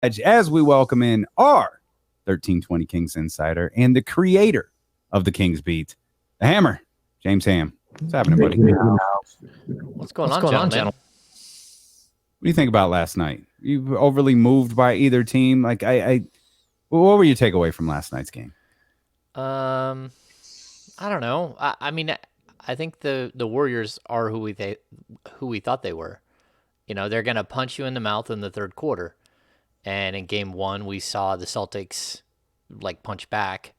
as we welcome in our 1320 Kings Insider and the creator of the Kings Beat, the Hammer, James Ham. What's happening, buddy? What's going on, gentlemen? What do you think about last night? You overly moved by either team? Like, what were your takeaway from last night's game? I don't know. I mean, I think the Warriors are who we thought they were. You know, they're gonna punch you in the mouth in the third quarter, and in game one we saw the Celtics like punch back.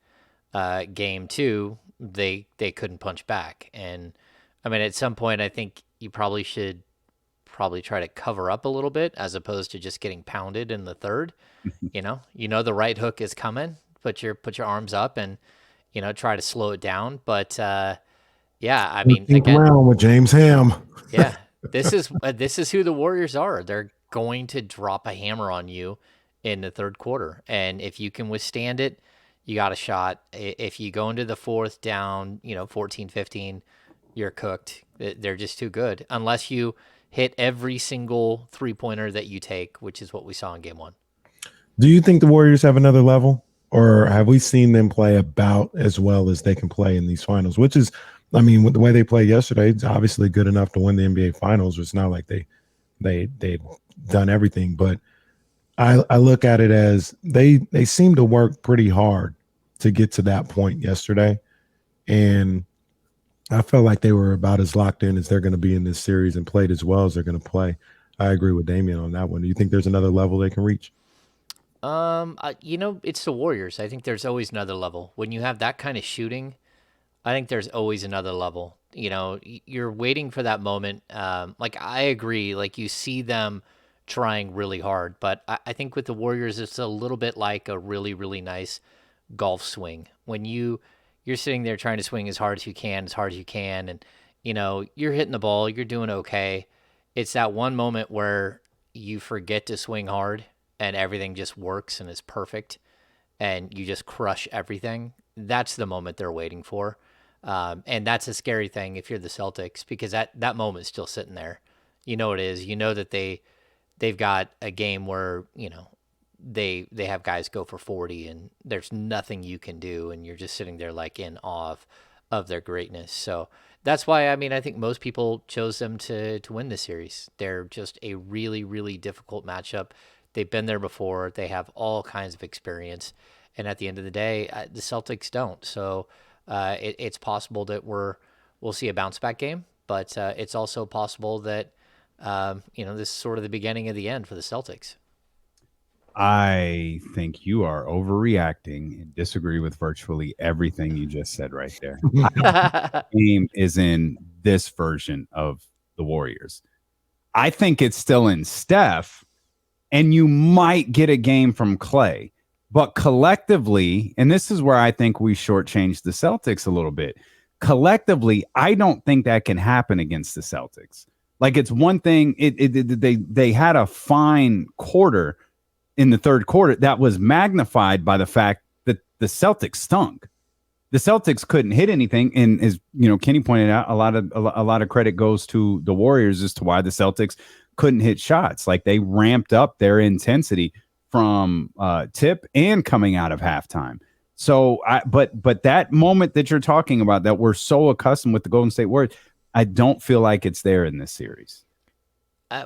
Game two, they couldn't punch back, and I mean, at some point, I think you probably should try to cover up a little bit as opposed to just getting pounded in the third. You know the right hook is coming. Put your arms up and try to slow it down. But yeah, I mean, think again, around with James Ham. yeah, this is who the Warriors are. They're going to drop a hammer on you in the third quarter, and if you can withstand it, you got a shot. If you go into the fourth down, 14-15, you're cooked. They're just too good unless you hit every single three-pointer that you take, which is what we saw in game one. Do you think the Warriors have another level, or have we seen them play about as well as they can play in these finals? Which is, I mean, with the way they played yesterday, it's obviously good enough to win the NBA Finals. It's not like they've done everything, but I look at it as they seem to work pretty hard to get to that point yesterday, and I felt like they were about as locked in as they're going to be in this series and played as well as they're going to play. I agree with Damian on that one. Do you think there's another level they can reach? It's the Warriors. I think there's always another level. When you have that kind of shooting, I think there's always another level. You're waiting for that moment. Like, I agree. Like, you see them trying really hard, but I think with the Warriors, it's a little bit like a really, really nice golf swing. When you're sitting there trying to swing as hard as you can, and you're hitting the ball, you're doing okay. It's that one moment where you forget to swing hard and everything just works and is perfect, and you just crush everything. That's the moment they're waiting for, and that's a scary thing if you're the Celtics, because that moment's still sitting there. You know it is. You know that they've got a game where they have guys go for 40 and there's nothing you can do, and you're just sitting there like in awe of their greatness. So that's why, I mean, I think most people chose them to win this series. They're just a really, really difficult matchup. They've been there before. They have all kinds of experience. And at the end of the day, the Celtics don't. So it's possible that we'll see a bounce back game, but it's also possible that this is sort of the beginning of the end for the Celtics. I think you are overreacting and disagree with virtually everything you just said right there. The game is in this version of the Warriors. I think it's still in Steph, and you might get a game from Clay. But collectively, and this is where I think we shortchanged the Celtics a little bit. Collectively, I don't think that can happen against the Celtics. Like, it's one thing, they had a fine quarter in the third quarter that was magnified by the fact that the Celtics stunk. The Celtics couldn't hit anything, and as Kenny pointed out, a lot of credit goes to the Warriors as to why the Celtics couldn't hit shots. Like, they ramped up their intensity from tip and coming out of halftime. So, but that moment that you're talking about, that we're so accustomed with the Golden State Warriors, I don't feel like it's there in this series.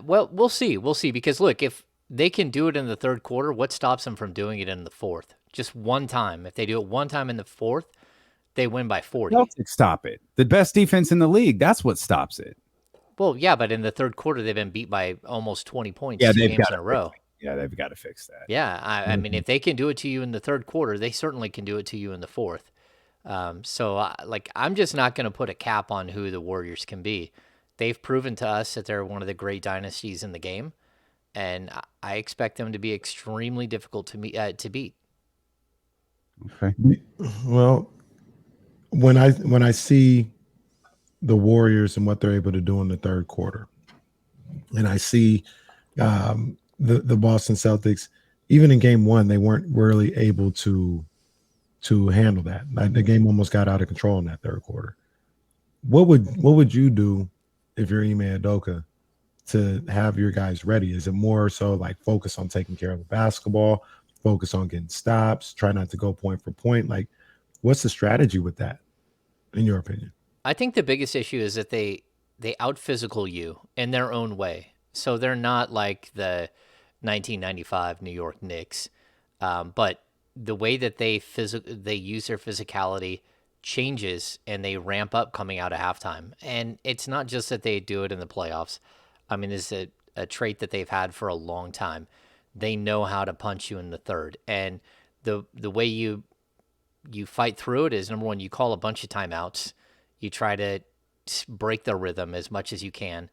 Well, we'll see. We'll see, because look, if they can do it in the third quarter, what stops them from doing it in the fourth? Just one time. If they do it one time in the fourth, they win by 40. Celtics stop it. The best defense in the league. That's what stops it. Well, yeah, but in the third quarter, they've been beat by almost 20 points 2 games in a row. Yeah, they've got to fix that. Yeah, I mean, if they can do it to you in the third quarter, they certainly can do it to you in the fourth. So I'm just not going to put a cap on who the Warriors can be. They've proven to us that they're one of the great dynasties in the game, and I expect them to be extremely difficult to beat. Okay. Well, when I see the Warriors and what they're able to do in the third quarter, and I see the Boston Celtics, even in game one, they weren't really able to handle that. The game almost got out of control in that third quarter. What would you do if you're Ime Udoka to have your guys ready? Is it more so like focus on taking care of the basketball, focus on getting stops, try not to go point for point? Like, what's the strategy with that, in your opinion? I think the biggest issue is that they out physical you in their own way. So they're not like the 1995 New York Knicks, but the way that they use their physicality changes and they ramp up coming out of halftime. And it's not just that they do it in the playoffs. I mean, it's a trait that they've had for a long time. They know how to punch you in the third, and the way you fight through it is, number one, you call a bunch of timeouts. You try to break the rhythm as much as you can.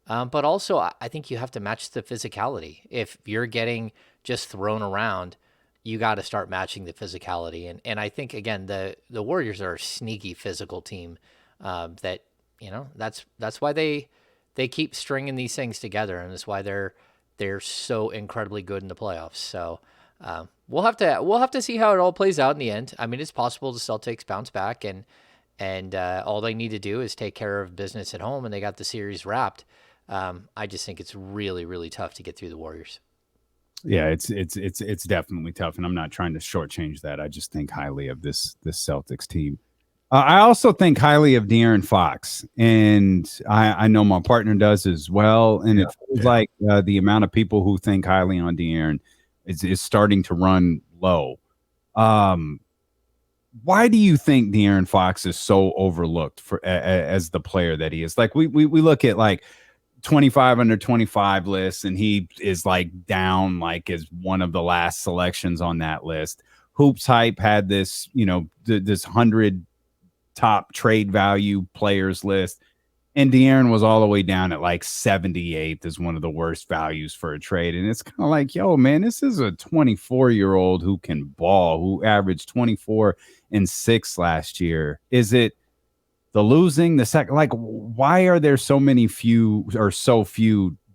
But also, I think you have to match the physicality. If you're getting just thrown around, you got to start matching the physicality. And I think, again, the Warriors are a sneaky physical team that, that's why they keep stringing these things together. And that's why they're so incredibly good in the playoffs. So we'll have to see how it all plays out in the end. I mean, it's possible the Celtics bounce back and all they need to do is take care of business at home, and they got the series wrapped. I just think it's really, really tough to get through the Warriors. Yeah, it's definitely tough, and I'm not trying to shortchange that. I just think highly of this Celtics team. I also think highly of De'Aaron Fox, and I know my partner does as well. And it feels like the amount of people who think highly on De'Aaron is starting to run low. Why do you think De'Aaron Fox is so overlooked as the player that he is? Like we look at like 25 under 25 lists, and he is like down like as one of the last selections on that list. Hoops Hype had this, this 100 top trade value players list, and De'Aaron was all the way down at like 78th as one of the worst values for a trade. And it's kind of like, yo, man, this is a 24-year-old who can ball, who averaged 24 and 6 last year. Is it the losing, the second? Like, why are there so few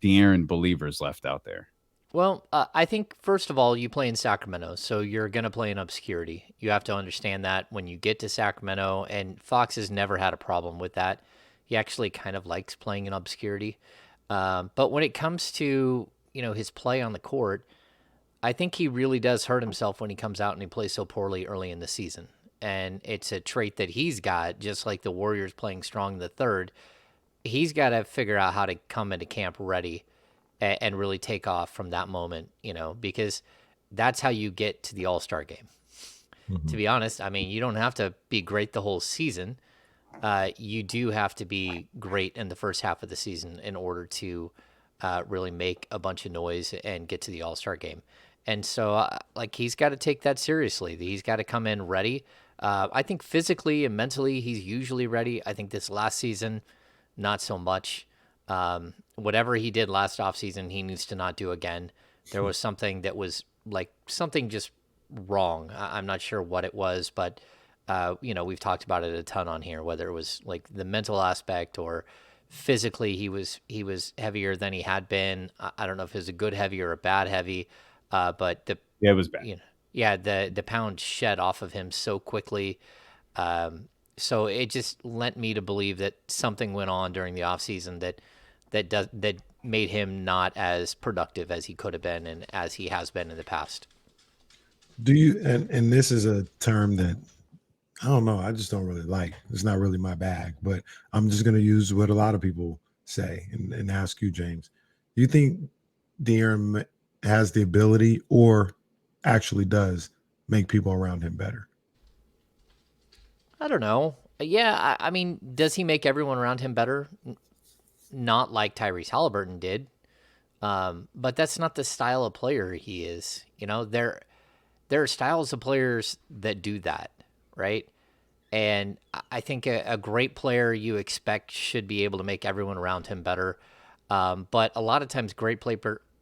De'Aaron believers left out there? Well, I think, first of all, you play in Sacramento, so you're going to play in obscurity. You have to understand that when you get to Sacramento, and Fox has never had a problem with that. He actually kind of likes playing in obscurity. But when it comes to, his play on the court, I think he really does hurt himself when he comes out and he plays so poorly early in the season. And it's a trait that he's got, just like the Warriors playing strong in the third. He's got to figure out how to come into camp ready and really take off from that moment, because that's how you get to the All-Star game. Mm-hmm. To be honest, I mean, you don't have to be great the whole season. You do have to be great in the first half of the season in order to really make a bunch of noise and get to the All-Star game. And so, he's got to take that seriously. He's got to come in ready. I think physically and mentally, he's usually ready. I think this last season, not so much. Whatever he did last offseason, he needs to not do again. There was something that was something just wrong. I'm not sure what it was, but we've talked about it a ton on here, whether it was like the mental aspect or physically he was heavier than he had been. I don't know if it was a good heavy or a bad heavy, but it was bad. The pound shed off of him so quickly. So it just lent me to believe that something went on during the offseason that made him not as productive as he could have been and as he has been in the past. Do you, and this is a term that I don't know, I just don't really like. It's not really my bag, but I'm just going to use what a lot of people say and ask you, James. Do you think De'Aaron has the ability or actually does make people around him better? I don't know. Yeah, I mean, does he make everyone around him better? Not like Tyrese Haliburton did. But that's not the style of player he is. There are styles of players that do that, right? And I think a great player you expect should be able to make everyone around him better. But a lot of times great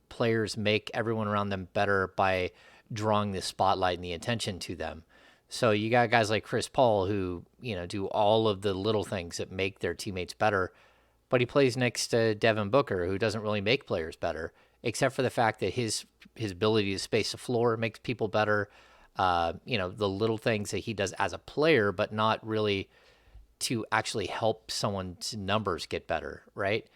players make everyone around them better by drawing the spotlight and the attention to them. So you got guys like Chris Paul who, do all of the little things that make their teammates better, but he plays next to Devin Booker, who doesn't really make players better, except for the fact that his ability to space the floor makes people better. The little things that he does as a player, but not really to actually help someone's numbers get better, right?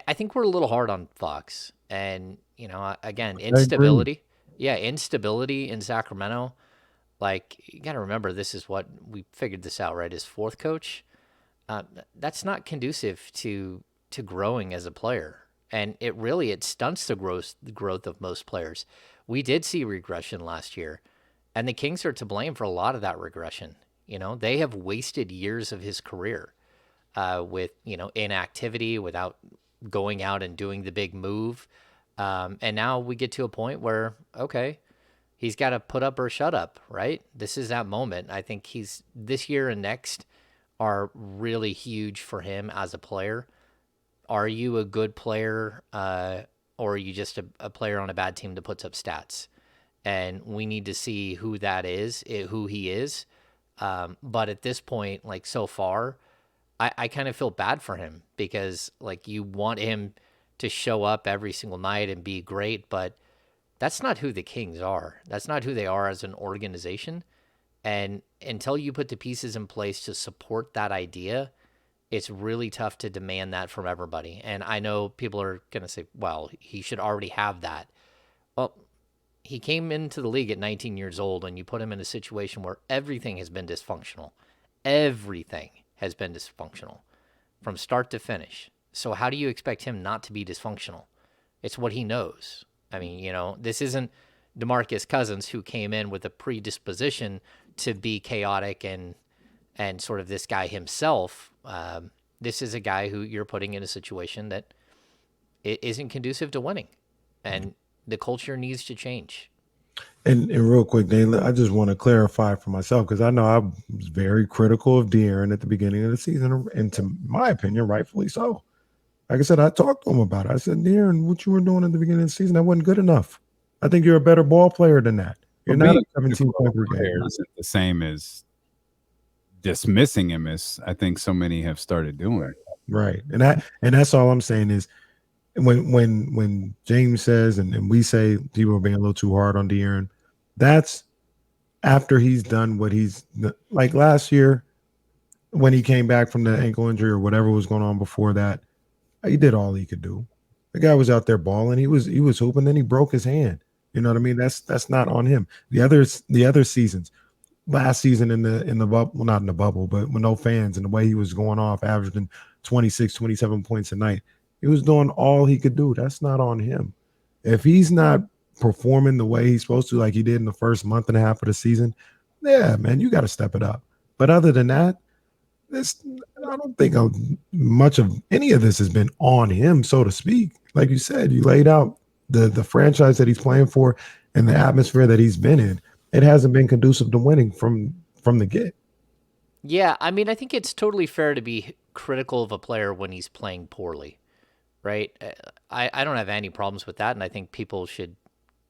I think we're a little hard on Fox. And, again, I agree. instability. Yeah, instability in Sacramento. Like, you got to remember, this is what we figured this out, right? His fourth coach. Uh, that's not conducive to growing as a player. And it stunts the growth of most players. We did see regression last year, and the Kings are to blame for a lot of that regression. They have wasted years of his career with inactivity, without going out and doing the big move. And now we get to a point where, okay, he's got to put up or shut up, right? This is that moment. I think this year and next are really huge for him as a player. Are you a good player, or are you just a player on a bad team that puts up stats? And we need to see who that is, who he is. But at this point, like so far, I kind of feel bad for him, because like you want him to show up every single night and be great, but that's not who the Kings are. That's not who they are as an organization. And until you put the pieces in place to support that idea, it's really tough to demand that from everybody. And I know people are going to say, well, he should already have that. Well, he came into the league at 19 years old, and you put him in a situation where everything has been dysfunctional. Everything has been dysfunctional from start to finish. So how do you expect him not to be dysfunctional? It's what he knows. I mean, this isn't DeMarcus Cousins, who came in with a predisposition to be chaotic and sort of this guy himself. This is a guy who you're putting in a situation that it isn't conducive to winning, and the culture needs to change. And real quick, Dane, I just want to clarify for myself, because I know I was very critical of De'Aaron at the beginning of the season, and to my opinion, rightfully so. Like I said, I talked to him about it. I said, De'Aaron, what you were doing at the beginning of the season, that wasn't good enough. I think you're a better ball player than that. You're But not a being a 17-point per player game. isn't the same as dismissing him, as I think so many have started doing. Right. And that's all I'm saying is, when James says and we say people are being a little too hard on De'Aaron, that's after he's done what he's like last year when he came back from the ankle injury or whatever was going on before that. He did all he could do. The guy was out there balling. He was hooping. Then he broke his hand. You know what I mean? That's not on him. The other seasons, last season in the bubble, well, not in the bubble, but with no fans, and the way he was going off, averaging 26, 27 points a night, he was doing all he could do. That's not on him. If he's not performing the way he's supposed to, like he did in the first month and a half of the season, yeah, man, you got to step it up. But other than that, I don't think much of any of this has been on him, so to speak. Like you said, you laid out the franchise that he's playing for and the atmosphere that he's been in. It hasn't been conducive to winning from the get. Yeah, I mean, I think it's totally fair to be critical of a player when he's playing poorly, right? I don't have any problems with that, and I think people should,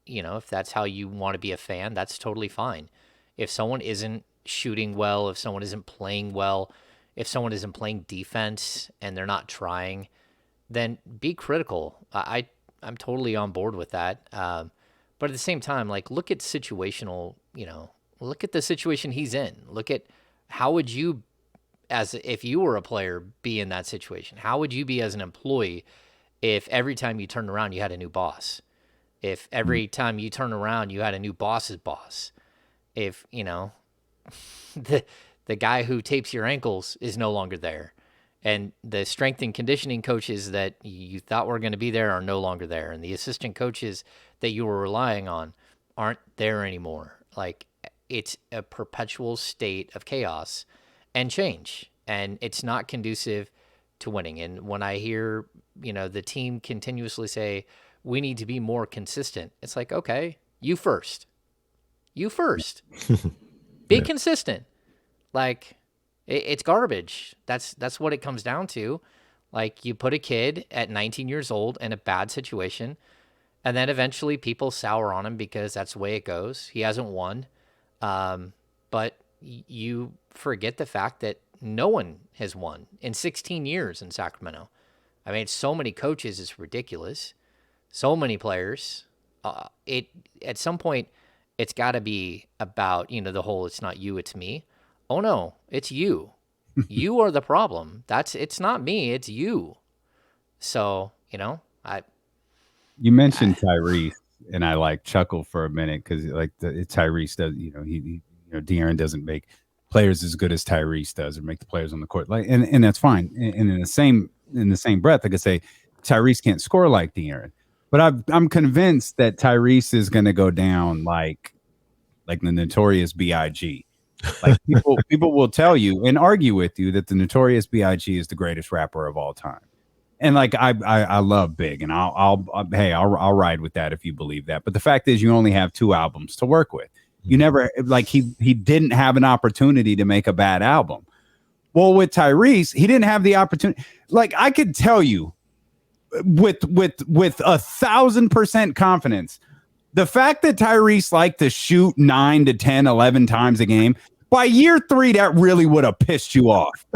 if that's how you want to be a fan, that's totally fine. If someone isn't shooting well, if someone isn't playing well, if someone isn't playing defense and they're not trying, then be critical. I'm totally on board with that. But at the same time, like, look at situational, look at the situation he's in. Look at how would you, as if you were a player, be in that situation? How would you be as an employee if every time you turned around you had a new boss? If every time you turn around you had a new boss's boss? If, the guy who tapes your ankles is no longer there, and the strength and conditioning coaches that you thought were going to be there are no longer there, and the assistant coaches that you were relying on aren't there anymore. Like, it's a perpetual state of chaos and change, and it's not conducive to winning. And when I hear, the team continuously say, we need to be more consistent, it's like, okay, you first. Be Yeah. consistent. Like, it's garbage. That's what it comes down to. Like, you put a kid at 19 years old in a bad situation, and then eventually people sour on him because that's the way it goes. He hasn't won. But you forget the fact that no one has won in 16 years in Sacramento. I mean, it's so many coaches, it's ridiculous. So many players. At some point, it's got to be about, the whole it's not you, it's me. Oh no, it's you. You are the problem. It's not me, it's you. So, You mentioned Tyrese, and I like chuckle for a minute because like Tyrese does, De'Aaron doesn't make players as good as Tyrese does, or make the players on the court like, and that's fine. And in the same breath, I could say Tyrese can't score like De'Aaron, but I'm convinced that Tyrese is going to go down like the Notorious B.I.G. Like people will tell you and argue with you that the Notorious B.I.G. is the greatest rapper of all time. And like I love Big, and I'll ride with that if you believe that. But the fact is, you only have 2 albums to work with. You never like he didn't have an opportunity to make a bad album. Well, with Tyrese, he didn't have the opportunity. Like I could tell you with 1,000% confidence, the fact that Tyrese liked to shoot 9 to 10, 11 times a game, by year 3, that really would have pissed you off.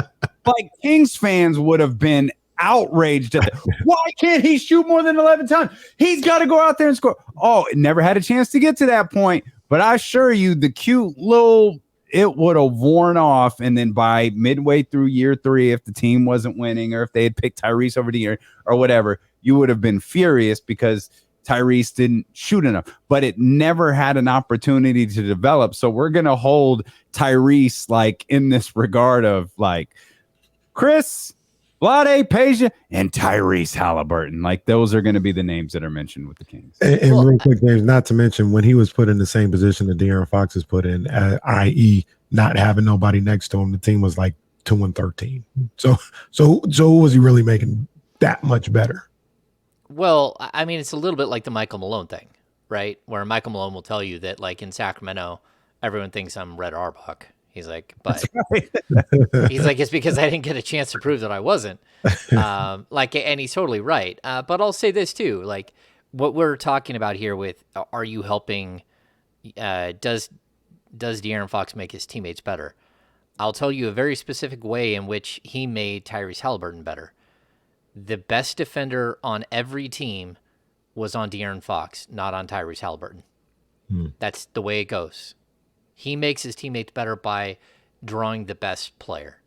Like Kings fans would have been outraged at that. Why can't he shoot more than 11 times? He's got to go out there and score. Oh, it never had a chance to get to that point. But I assure you, the cute little, it would have worn off. And then by midway through year 3, if the team wasn't winning or if they had picked Tyrese over the year or whatever, you would have been furious because Tyrese didn't shoot enough. But it never had an opportunity to develop. So we're going to hold Tyrese like in this regard of like Chris, Vlade, Peja, and Tyrese Haliburton. Like those are going to be the names that are mentioned with the Kings. And real quick, James, not to mention when he was put in the same position that De'Aaron Fox is put in, i.e., not having nobody next to him, the team was like 2-13. So was he really making that much better? Well, I mean, it's a little bit like the Michael Malone thing, right? Where Michael Malone will tell you that, like in Sacramento, everyone thinks I'm Red Auerbach. He's like, but he's like, it's because I didn't get a chance to prove that I wasn't. And he's totally right. But I'll say this too, like what we're talking about here with, are you helping? Does De'Aaron Fox make his teammates better? I'll tell you a very specific way in which he made Tyrese Haliburton better. The best defender on every team was on De'Aaron Fox, not on Tyrese Haliburton. That's the way it goes. He makes his teammates better by drawing the best player.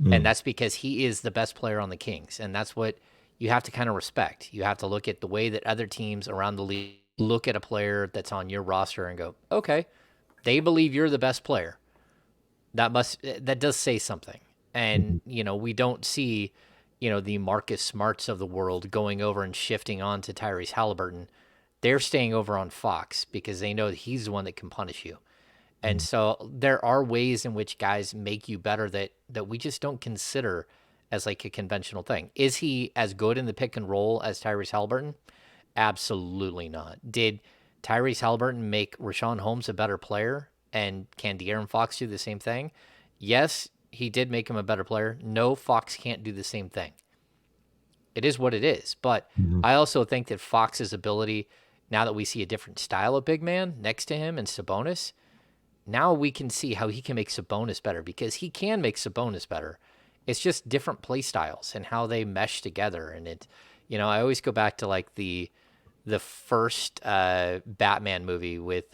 And that's because he is the best player on the Kings. And that's what you have to kind of respect. You have to look at the way that other teams around the league look at a player that's on your roster and go, okay, they believe you're the best player. That does say something. And, we don't see, the Marcus Smarts of the world going over and shifting on to Tyrese Haliburton. They're staying over on Fox because they know that he's the one that can punish you. And so there are ways in which guys make you better that we just don't consider as like a conventional thing. Is he as good in the pick and roll as Tyrese Haliburton? Absolutely not. Did Tyrese Haliburton make Rashawn Holmes a better player? And can De'Aaron Fox do the same thing? Yes, he did make him a better player. No, Fox can't do the same thing. It is what it is. But I also think that Fox's ability, now that we see a different style of big man next to him and Sabonis, now we can see how he can make Sabonis better because he can make Sabonis better. It's just different play styles and how they mesh together. And I always go back to like the first Batman movie with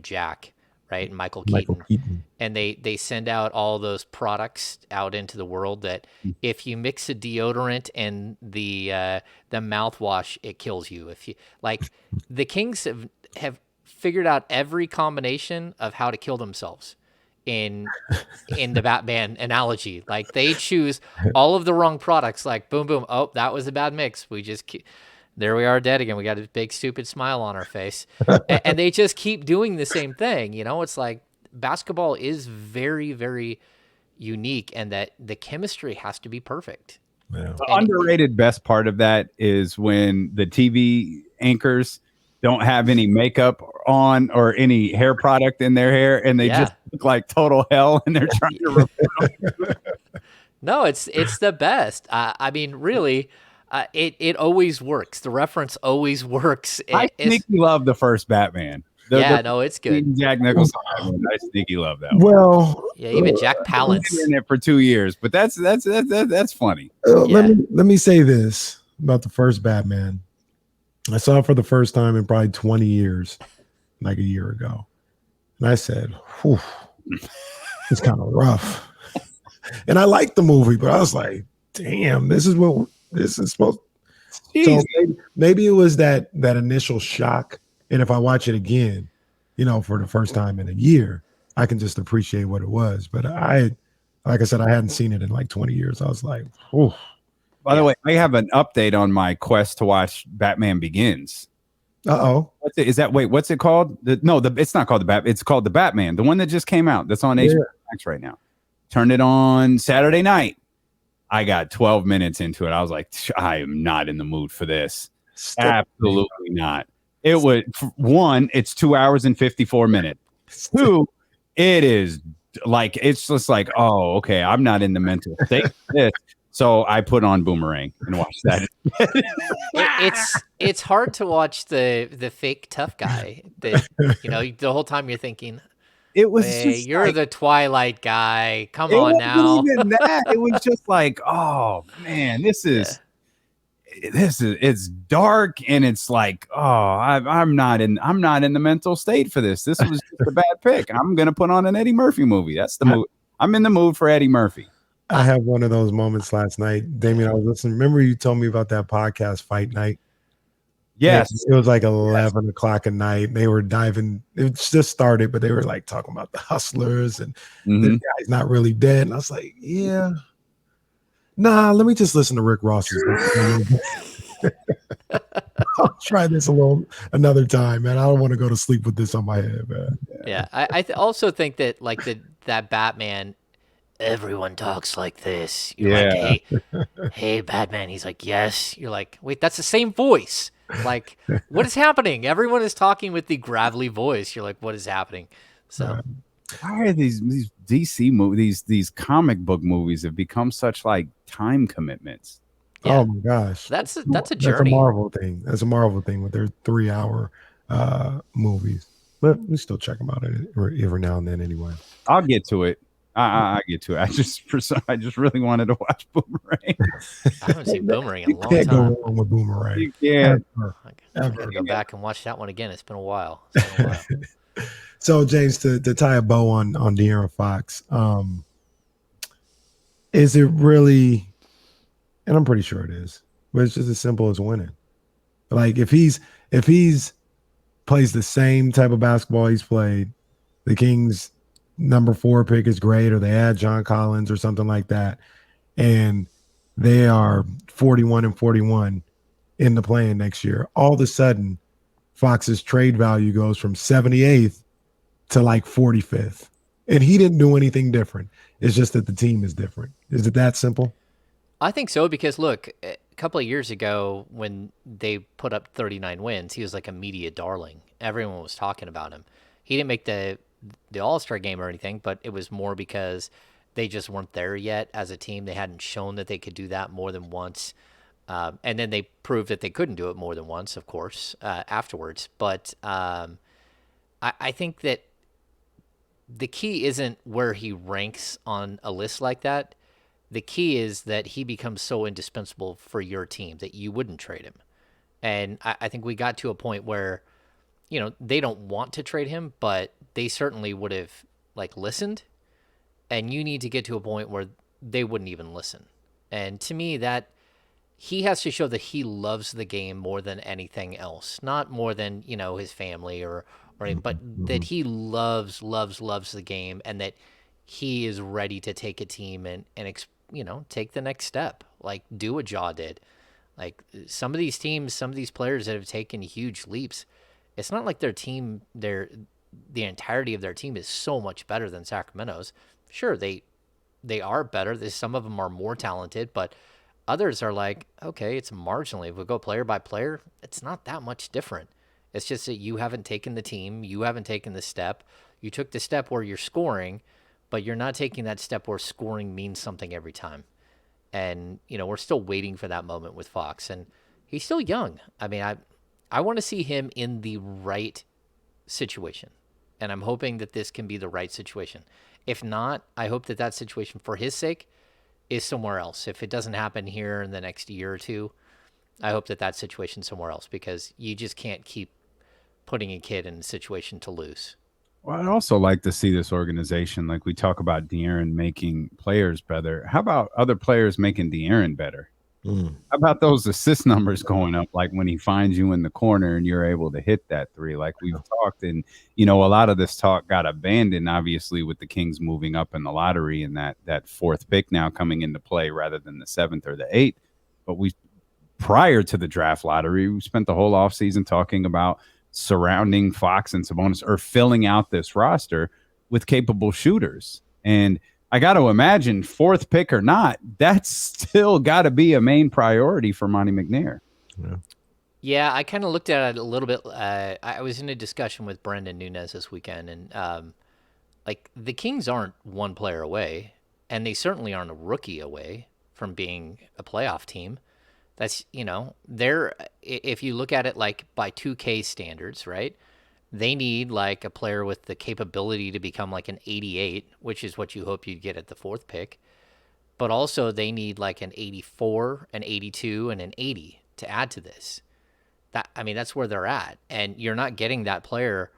Jack, right? And Michael Keaton. And they send out all those products out into the world that if you mix a deodorant and the mouthwash, it kills you. If you like, the Kings have figured out every combination of how to kill themselves in the Batman analogy. Like they choose all of the wrong products, like boom, boom. Oh, that was a bad mix. There we are dead again. We got a big, stupid smile on our face. And they just keep doing the same thing. It's like basketball is very, very unique and that the chemistry has to be perfect. Yeah. The underrated best part of that is when the TV anchors don't have any makeup on or any hair product in their hair, and they just look like total hell, and they're trying to report. No, it's the best. I mean, really, it always works. The reference always works. I sneaky love the first Batman. No, it's good. Jack Nicholson. I sneaky love that one. Well, even Jack Palance in it for 2 years, but that's funny. Let me say this about the first Batman. I saw it for the first time in probably 20 years, like a year ago. And I said, whew, it's kind of rough. And I liked the movie, but I was like, damn, this is what This is supposed. Jeez. So maybe it was that initial shock, and if I watch it again, for the first time in a year, I can just appreciate what it was. But like I said, I hadn't seen it in like 20 years. I was like, oh. By the way, I have an update on my quest to watch Batman Begins. Uh-oh. What's it called? It's not called the Bat. It's called the Batman, the one that just came out. That's on HBO Max right now. Turned it on Saturday night. I got 12 minutes into it. I was like, I am not in the mood for this. Absolutely not. It was, one, it's 2 hours and 54 minutes. Two, it is like, it's just like, oh, okay, I'm not in the mental state for this. So I put on Boomerang and watched that. It's hard to watch the fake tough guy that, the whole time you're thinking, it was you're like, the Twilight guy. Come on now. Even that. It was just like, oh man, it's dark and it's like, oh, I'm not in the mental state for this. This was just a bad pick. I'm gonna put on an Eddie Murphy movie. That's the mood. I'm in the mood for Eddie Murphy. I had one of those moments last night. Damien, I was listening. Remember you told me about that podcast, Fight Night? Yes. It was like 11 o'clock at night. They were diving. It just started, but they were like talking about the hustlers and this guy's not really dead. And I was like, yeah. Nah, let me just listen to Rick Ross's. I'll try this another time, man. I don't want to go to sleep with this on my head, man. Yeah. I also think that like that Batman, everyone talks like this. You're like, hey, Batman. He's like, yes. You're like, wait, that's the same voice. Like, what is happening? Everyone is talking with the gravelly voice. You're like, what is happening? So, why are these DC movies, these comic book movies have become such like time commitments? Yeah. Oh my gosh, that's a journey. That's a Marvel thing. That's a Marvel thing with their 3-hour movies. But we still check them out every now and then anyway. I'll get to it. I get to it. I just really wanted to watch Boomerang. I haven't seen Boomerang in a long time. You can't go wrong with Boomerang. Yeah. I gotta go back and watch that one again. It's been a while. So, James, to tie a bow on De'Aaron Fox, is it really, and I'm pretty sure it is, but it's just as simple as winning. Like if he's plays the same type of basketball he's played, the Kings number 4 pick is great, or they add John Collins or something like that, and they are 41-41 in the play-in next year. All of a sudden, Fox's trade value goes from 78th to like 45th, and he didn't do anything different. It's just that the team is different. Is it that simple? I think so, because look, a couple of years ago when they put up 39 wins, he was like a media darling. Everyone was talking about him. He didn't make the All-Star game or anything, but it was more because they just weren't there yet as a team. They hadn't shown that they could do that more than once. And then they proved that they couldn't do it more than once, of course, afterwards. But I think that the key isn't where he ranks on a list like that. The key is that he becomes so indispensable for your team that you wouldn't trade him. And I think we got to a point where, they don't want to trade him, but they certainly would have listened. And you need to get to a point where they wouldn't even listen. And to me, that he has to show that he loves the game more than anything else, not more than, his family or but that he loves the game, and that he is ready to take a team and take the next step, like do what Ja did. Like some of these teams, some of these players that have taken huge leaps, it's not like their team, the entirety of their team is so much better than Sacramento's. Sure, they are better. Some of them are more talented, but others are like, okay, it's marginally. If we go player by player, it's not that much different. It's just that you haven't taken the team. You haven't taken the step. You took the step where you're scoring, but you're not taking that step where scoring means something every time. And, we're still waiting for that moment with Fox. And he's still young. I mean, I want to see him in the right situation. And I'm hoping that this can be the right situation. If not, I hope that situation, for his sake, is somewhere else. If it doesn't happen here in the next year or two, I hope that situation's somewhere else, because you just can't keep putting a kid in a situation to lose. Well, I'd also like to see this organization, like we talk about De'Aaron making players better. How about other players making De'Aaron better? How about those assist numbers going up? Like when he finds you in the corner and you're able to hit that three, like we've talked. And, a lot of this talk got abandoned, obviously, with the Kings moving up in the lottery and that fourth pick now coming into play rather than the seventh or the eighth. But prior to the draft lottery, we spent the whole offseason talking about surrounding Fox and Sabonis or filling out this roster with capable shooters. And I got to imagine, fourth pick or not, that's still got to be a main priority for Monty McNair. Yeah, I kind of looked at it a little bit. I was in a discussion with Brendan Nunez this weekend, and like the Kings aren't one player away, and they certainly aren't a rookie away from being a playoff team. That's, they're, if you look at it like by 2K standards, right? They need like a player with the capability to become like an 88, which is what you hope you'd get at the fourth pick. But also they need like an 84, an 82, and an 80 to add to this. That's where they're at. And you're not getting that player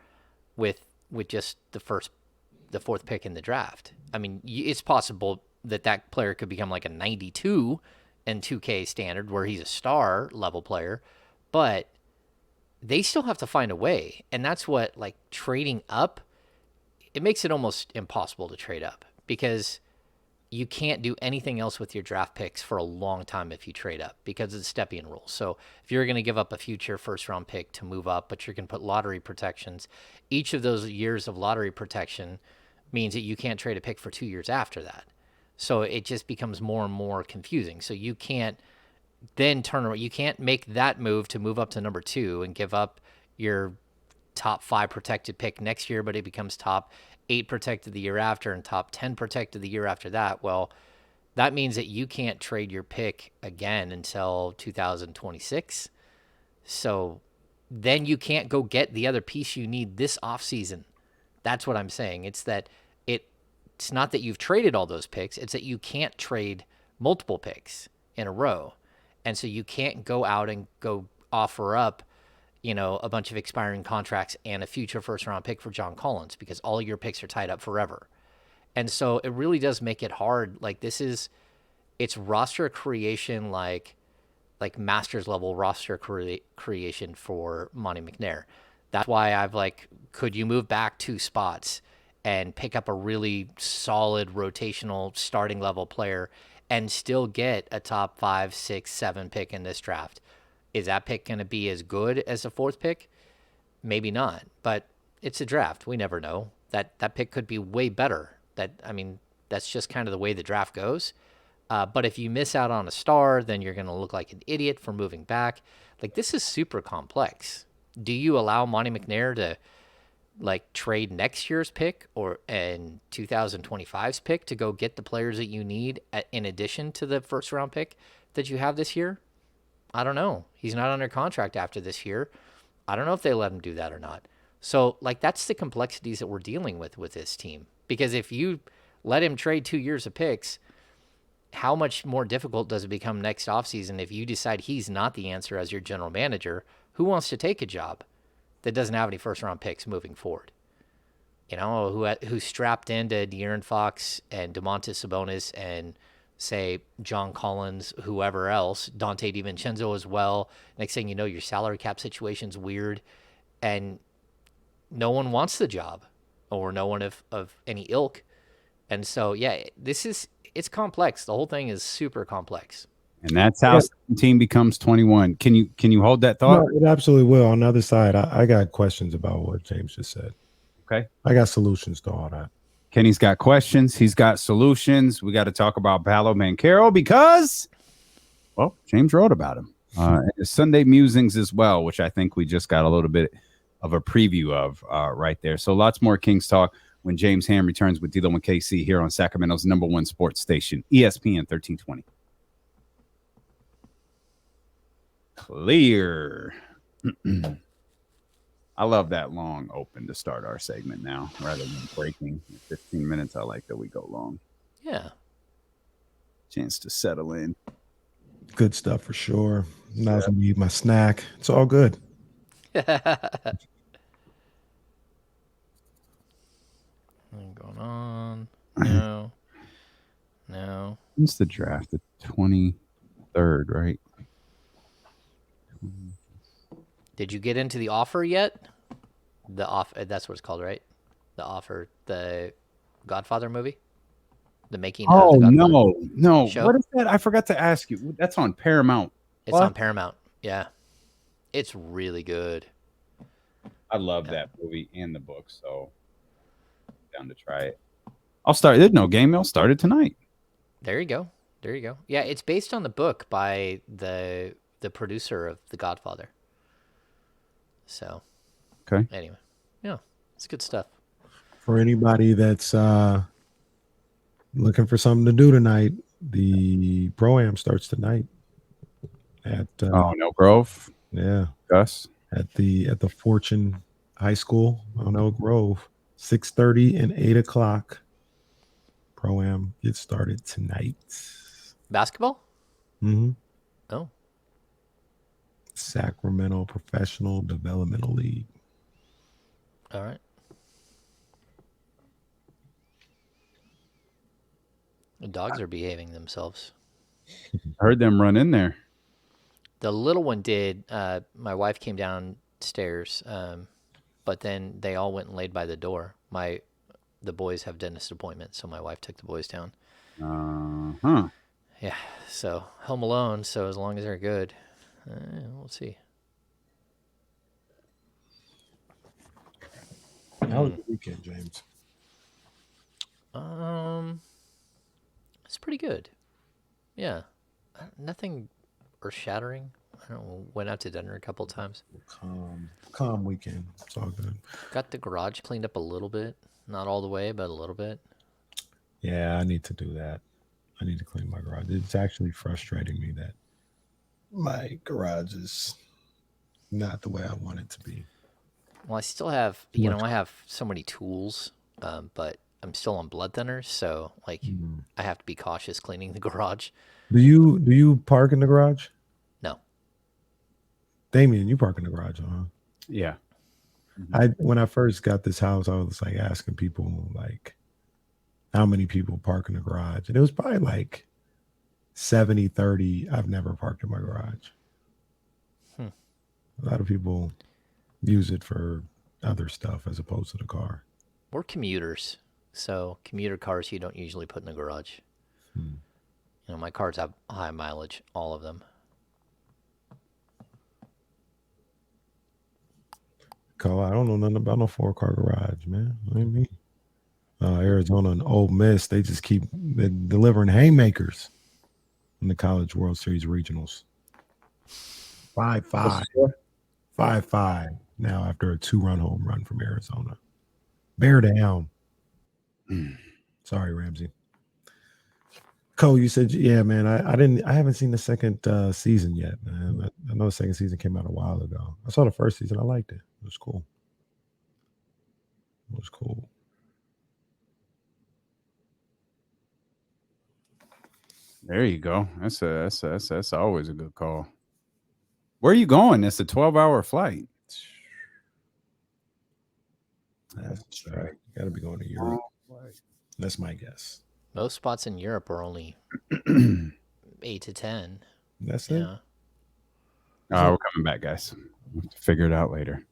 with just the fourth pick in the draft. It's possible that player could become like a 92 in 2K standard where he's a star level player, but they still have to find a way. And that's what, like, trading up, it makes it almost impossible to trade up because you can't do anything else with your draft picks for a long time if you trade up because of the Stepien rule. So if you're going to give up a future first round pick to move up, but you're going to put lottery protections, each of those years of lottery protection means that you can't trade a pick for 2 years after that. So it just becomes more and more confusing. So you can't then turn around. You can't make that move to move up to number 2 and give up your top 5 protected pick next year, but it becomes top 8 protected the year after and top 10 protected the year after that. Well, that means that you can't trade your pick again until 2026. So then you can't go get the other piece you need this offseason. That's what I'm saying. It's that it's not that you've traded all those picks. It's that you can't trade multiple picks in a row. And so you can't go out and go offer up, a bunch of expiring contracts and a future first round pick for John Collins because all your picks are tied up forever. And so it really does make it hard. Like it's roster creation, like Masters level roster creation for Monty McNair. That's why I've could you move back 2 spots and pick up a really solid rotational starting level player and still get a top 5, 6, 7 pick in this draft? Is that pick going to be as good as the fourth pick? Maybe not, but it's a draft. We never know. That pick could be way better. That's just kind of the way the draft goes. But if you miss out on a star, then you're going to look like an idiot for moving back. This is super complex. Do you allow Monty McNair to trade next year's pick and 2025's pick to go get the players that you need in addition to the first round pick that you have this year? I don't know. He's not under contract after this year. I don't know if they let him do that or not. So that's the complexities that we're dealing with this team. Because if you let him trade 2 years of picks, how much more difficult does it become next offseason if you decide he's not the answer as your general manager? Who wants to take a job that doesn't have any first round picks moving forward? Who's strapped into De'Aaron Fox and Domantas Sabonis and say John Collins, whoever else, Dante DiVincenzo as well. Next thing you know, your salary cap situation's weird and no one wants the job or no one of any ilk. And so, yeah, it's complex. The whole thing is super complex. And that's how 17 becomes 21. Can you hold that thought? No, it absolutely will. On the other side, I got questions about what James just said. Okay. I got solutions to all that. Kenny's got questions. He's got solutions. We got to talk about Paolo Banchero because, well, James wrote about him. And his Sunday musings as well, which I think we just got a little bit of a preview of right there. So lots more Kings talk when James Ham returns with D'Lo and KC here on Sacramento's #1 sports station, ESPN 1320. Clear. I love that long open to start our segment now rather than breaking 15 minutes. I like that we go long. Yeah. Chance to settle in. Good stuff for sure. Now I need my snack. It's all good. What's going on? No. When's the draft? The 20. 3rd, right? Did you get into The Offer yet? The Offer, that's what it's called, right? The Offer, the Godfather movie? The making of the Oh Godfather no! show? What is that? I forgot to ask you. That's on Paramount. It's on Paramount. Yeah. It's really good. I love that movie and the book, so down to try it. I'll start. There's no game. I'll start it tonight. There you go. There you go. Yeah, it's based on the book by the producer of The Godfather. So, Okay. anyway, yeah, it's good stuff. For anybody that's looking for something to do tonight, the Pro-Am starts tonight at Oh no, Grove. Yeah, Gus. at the Fortune High School on Oak Grove, 6:30 and 8:00. Pro-Am gets started tonight. Basketball? Mm-hmm. Oh, Sacramento Professional Developmental League. all right. The dogs are behaving themselves. Heard them run in there. The little one did. My wife came downstairs, but then they all went and laid by the door. The boys have dentist appointments, so my wife took the boys down. Huh. Yeah, so home alone. So as long as they're good, we'll see. How was the weekend, James? It's pretty good. Yeah, nothing earth-shattering. I don't know, went out to dinner a couple times. Calm weekend. It's all good. Got the garage cleaned up a little bit, not all the way, but a little bit. Yeah, I need to do that. I need to clean my garage. It's actually frustrating me that my garage is not the way I want it to be. Well, I still have, I have so many tools, but I'm still on blood thinners, so like I have to be cautious cleaning the garage. Do you park in the garage? No. Damien, you park in the garage, huh? Yeah. When I first got this house, I was like asking people like how many people park in the garage. And it was probably like 70-30. I've never parked in my garage. A lot of people use it for other stuff as opposed to the car. We're commuters, so commuter cars you don't usually put in the garage. My cars have high mileage, all of them. Cole, I don't know nothing about no 4-car garage, man. What me. Arizona and Ole Miss, they just keep delivering haymakers in the College World Series regionals. 5-5. 5-5 now after a 2-run home run from Arizona. Bear down. Sorry, Ramsey. Cole, you said, yeah, man. I haven't seen the second season yet, man. I know the second season came out a while ago. I saw the first season. I liked it. It was cool. There you go. That's always a good call. Where are you going? It's a 12-hour flight. That's right. You got to be going to Europe. That's my guess. Most spots in Europe are only 8 to 10. That's it. We're coming back, guys. We'll have to figure it out later.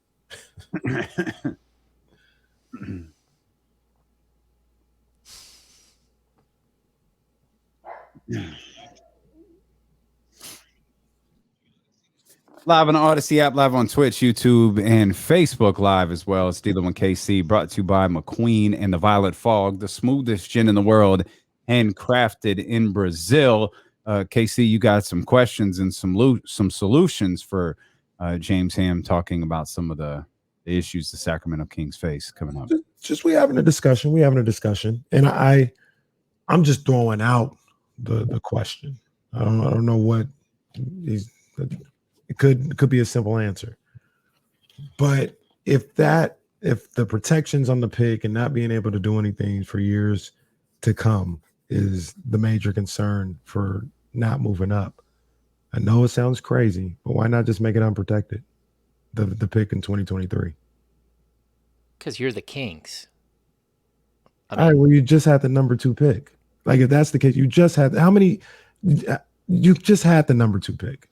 Live on the Odyssey app, live on Twitch, YouTube, and Facebook Live as well. It's Dealer One KC, brought to you by McQueen and the Violet Fog, the smoothest gin in the world, handcrafted in Brazil. KC, you got some questions and some solutions for James Ham talking about some of the issues the Sacramento Kings face coming up. Just we having a discussion. And I'm just throwing out the question. I don't know what it could be a simple answer. But if the protections on the pick and not being able to do anything for years to come is the major concern for not moving up, I know it sounds crazy, but why not just make it unprotected? The pick in 2023. Because you're the Kings. All right, well, you just had the number 2 pick. Like, if that's the case, you just had how many? you just had the number 2 pick.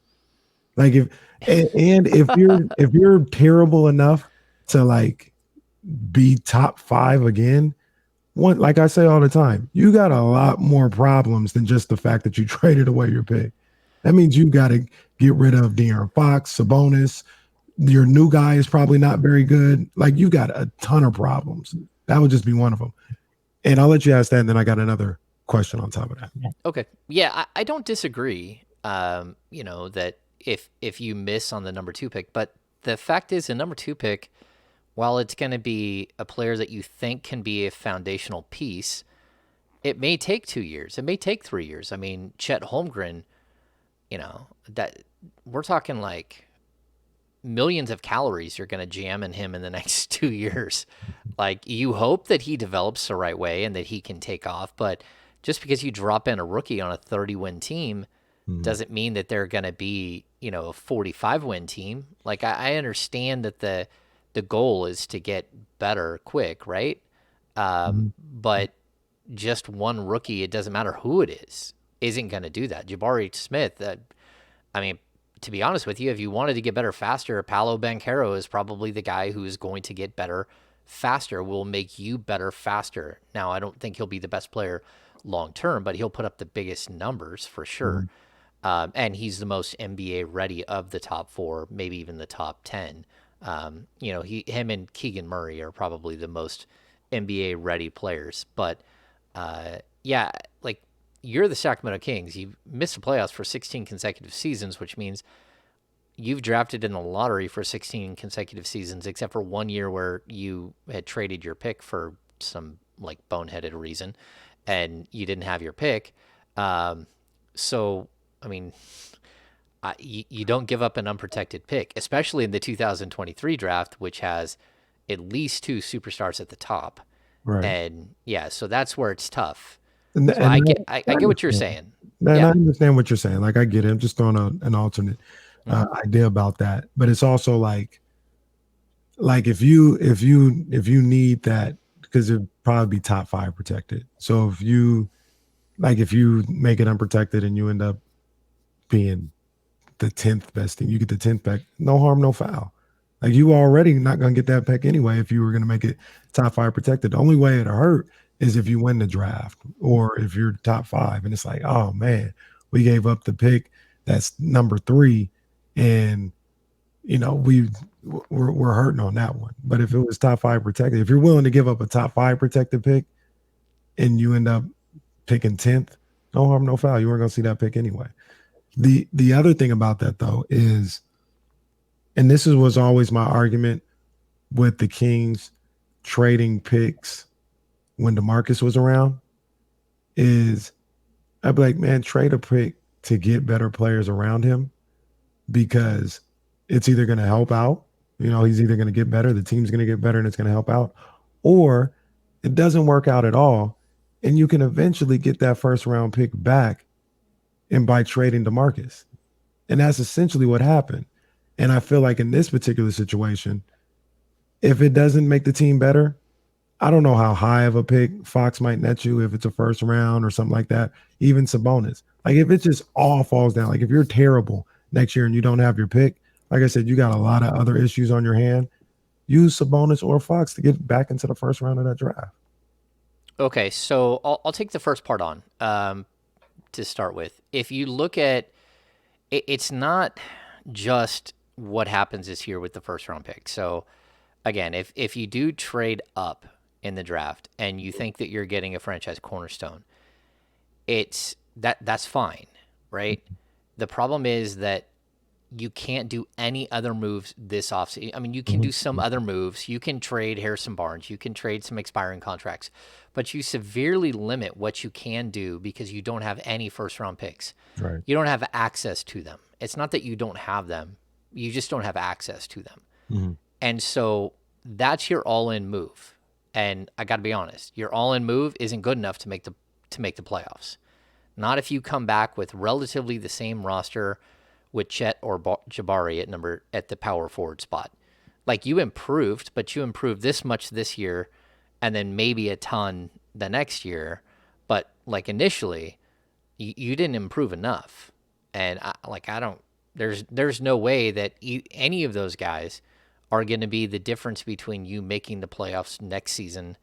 Like if you're terrible enough to like be top 5 again, one, like I say all the time, you got a lot more problems than just the fact that you traded away your pick. That means you got to get rid of De'Aaron Fox, Sabonis. Your new guy is probably not very good. Like you got a ton of problems. That would just be one of them. And I'll let you ask that, and then I got another question on top of that. Okay. Yeah, I don't disagree. That if you miss on the number 2 pick, but the fact is, the number 2 pick, while it's going to be a player that you think can be a foundational piece, it may take 2 years. It may take 3 years. I mean, Chet Holmgren, that we're talking like millions of calories you're going to jam in him in the next 2 years. Like, you hope that he develops the right way and that he can take off, but just because you drop in a rookie on a 30-win team doesn't mean that they're going to be, a 45-win team. Like, I understand that the goal is to get better quick, right? But just one rookie, it doesn't matter who it is, isn't going to do that. Jabari Smith, to be honest with you, if you wanted to get better faster, Paolo Banchero is probably the guy who is going to get better faster, will make you better faster. Now, I don't think he'll be the best player long term, but he'll put up the biggest numbers for sure. And he's the most NBA ready of the top 4, maybe even the top 10. Him and Keegan Murray are probably the most NBA ready players. But like, you're the Sacramento Kings. You've missed the playoffs for 16 consecutive seasons, which means you've drafted in the lottery for 16 consecutive seasons, except for 1 year where you had traded your pick for some like boneheaded reason and you didn't have your pick. You don't give up an unprotected pick, especially in the 2023 draft, which has at least 2 superstars at the top. Right. And so that's where it's tough. And, So I get what you're saying. And I understand what you're saying. Like, I get it. I'm just throwing an alternate idea about that. But it's also like if you need that, because it'd probably be top 5 protected. So if you make it unprotected and you end up being the 10th best thing, you get the 10th pick, no harm, no foul. Like, you already not going to get that pick anyway if you were going to make it top 5 protected. The only way it'll hurt is if you win the draft or if you're top 5 and it's like, oh man, we gave up the pick that's number 3 and we're hurting on that one. But if it was top 5 protected, if you're willing to give up a top 5 protected pick and you end up picking 10th, no harm, no foul. You weren't going to see that pick anyway. The other thing about that though is, and this was always my argument with the Kings trading picks when DeMarcus was around, is I'd be like, man, trade a pick to get better players around him, because it's either going to help out, he's either going to get better, the team's going to get better and it's going to help out, or it doesn't work out at all. And you can eventually get that first round pick back and by trading DeMarcus. And that's essentially what happened. And I feel like in this particular situation, if it doesn't make the team better, I don't know how high of a pick Fox might net you, if it's a first round or something like that, even Sabonis. Like, if it just all falls down, like if you're terrible next year and you don't have your pick, like I said, you got a lot of other issues on your hand, use Sabonis or Fox to get back into the first round of that draft. Okay, so I'll take the first part on to start with. If you look at it, it's not just what happens this year with the first round pick. So again, if you do trade up in the draft and you think that you're getting a franchise cornerstone, that's fine, right? The problem is that you can't do any other moves this offseason. I mean, you can do some other moves. You can trade Harrison Barnes. You can trade some expiring contracts, but you severely limit what you can do because you don't have any first-round picks. Right. You don't have access to them. It's not that you don't have them. You just don't have access to them. And so that's your all-in move. And I got to be honest, your all-in move isn't good enough to make the playoffs. Not if you come back with relatively the same roster with Chet or Jabari at the power forward spot. Like, you improved, but you improved this much this year and then maybe a ton the next year. But like initially, you didn't improve enough. And I don't. There's no way that any of those guys are going to be the difference between you making the playoffs next season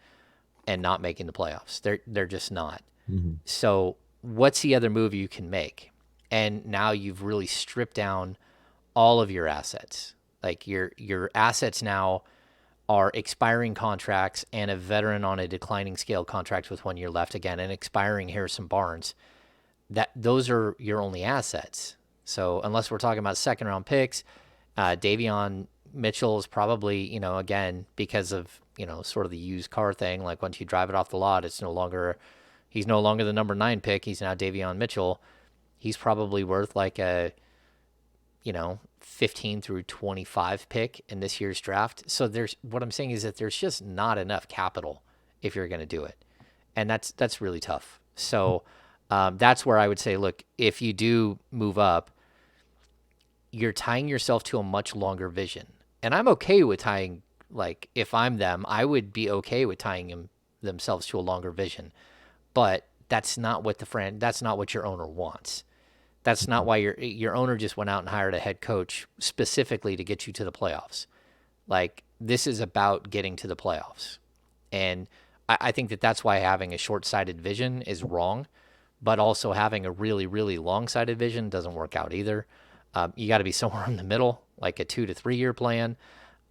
and not making the playoffs. They're just not. Mhm. So what's the other move you can make? And now you've really stripped down all of your assets. Like your assets now are expiring contracts and a veteran on a declining scale contract with 1 year left again, and expiring Harrison Barnes. Those are your only assets. So unless we're talking about second round picks, Davion Mitchell is probably, again, because of, sort of the used car thing. Like once you drive it off the lot, he's no longer the number 9 pick. He's now Davion Mitchell. He's probably worth like a, 15 through 25 pick in this year's draft. So what I'm saying is that there's just not enough capital if you're going to do it. And that's really tough. So that's where I would say, look, if you do move up, you're tying yourself to a much longer vision. And I'm okay with tying, like, if I'm them, I would be okay with tying themselves to a longer vision. But that's not what that's not what your owner wants. That's not why your owner just went out and hired a head coach specifically to get you to the playoffs. Like, this is about getting to the playoffs. And I think that's why having a short-sighted vision is wrong, but also having a really, really long-sighted vision doesn't work out either. You got to be somewhere in the middle, like a 2 to 3 year plan.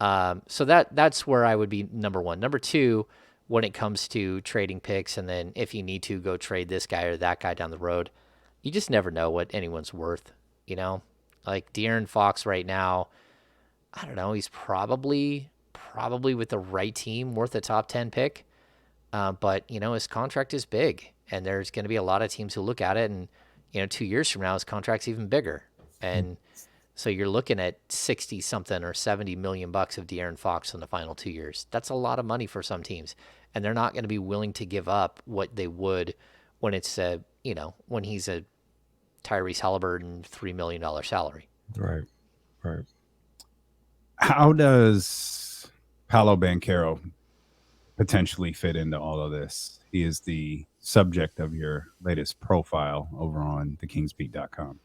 So that's where I would be number one. Number two, when it comes to trading picks, and then if you need to go trade this guy or that guy down the road, you just never know what anyone's worth, Like De'Aaron Fox right now, I don't know, he's probably with the right team worth a top 10 pick. But, his contract is big, and there's going to be a lot of teams who look at it, and, 2 years from now, his contract's even bigger. And so you're looking at 60 something or 70 million bucks of De'Aaron Fox in the final 2 years. That's a lot of money for some teams, and they're not going to be willing to give up what they would when it's when he's a Tyrese Haliburton $3 million salary. Right. How does Paolo Banchero potentially fit into all of this? He is the subject of your latest profile over on thekingsbeat.com.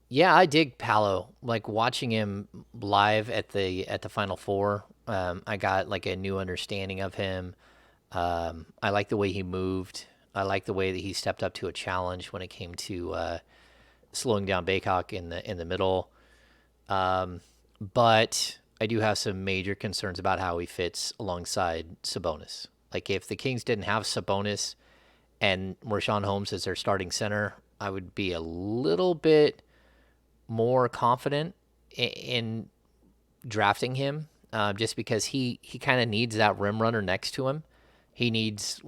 Yeah, I dig Paolo. Like watching him live at the Final Four, I got like a new understanding of him. I like the way he moved. I like the way that he stepped up to a challenge when it came to slowing down Baycock in the middle. But I do have some major concerns about how he fits alongside Sabonis. Like if the Kings didn't have Sabonis and Rashawn Holmes as their starting center, I would be a little bit more confident in drafting him, just because he kind of needs that rim runner next to him. He needs